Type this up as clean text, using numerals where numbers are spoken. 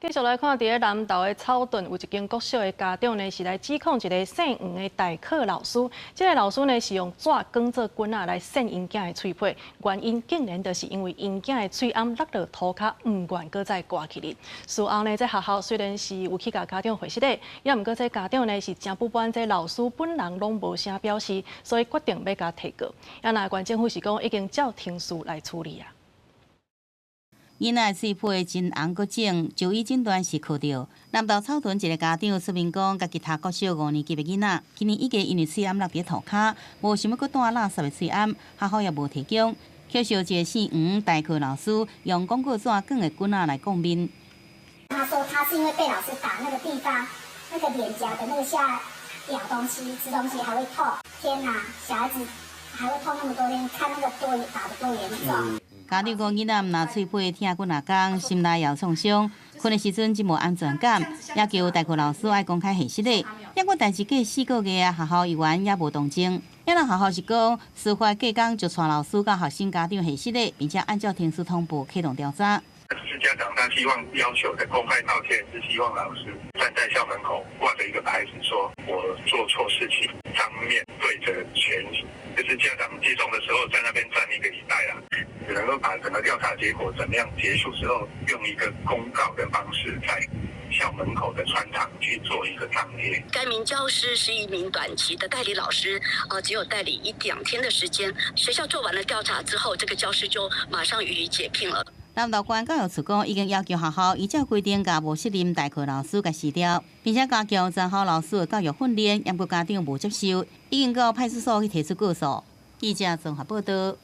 继续来看，伫咧南投的草屯有一间国小的家长呢，是来指控一个姓黄的代课老师。这个老师呢是用纸卷做棍仔来扇因囝的喙皮，原因竟然就是因为因囝的喙暗落落涂骹，唔愿搁再刮起哩。事后呢，这学校虽然是有去甲家长会室的，也毋过这家长呢是真不满这老师本人拢无啥表示，所以决定要甲提告。也那县政府是讲已经照庭事来处理啊。 囡仔喙皮真红搁肿，就医诊断是靠着。南投草屯一个家长说明讲，家己读国小5年级的囡仔，今年已经因为喙暗落伫涂骹，无想要搁带垃圾的喙暗，学校也无提供。扣小一个姓黄代课老师用广告纸卷的棍仔来供面。他说他是因为被老师打那个地方，那个脸颊的那个下咬东西、吃东西还会痛。天哪，小孩子还会痛那么多天，看那个打得多严重。 家长讲，囡仔毋拿喙皮疼骨若讲，心内也有创伤，困的时阵真无安全感，要求代课老师爱公开现实的。抑过代志过4个月啊，学校议员也无动静。也那学校是讲，司法隔工就带老师甲学生家长现实的，并且按照庭事通报启动调查。 是家长他希望要求的公开道歉，是希望老师站在校门口挂着一个牌子，说我做错事情，当面对着全，就是家长接送的时候在那边站1个礼拜啦，只能够把整个调查结果怎么样结束之后，用一个公告的方式在校门口的穿堂去做一个张贴。该名教师是一名短期的代理老师，只有代理1、2天的时间。学校做完了调查之后，这个教师就马上予以解聘了。 南投县教育处讲，已经要求学校依照规定，甲无适任代课老师甲辞掉，并且加强全校老师的教育训练，也不家长无接受，已经到派出所去提出告诉。记者综合报道。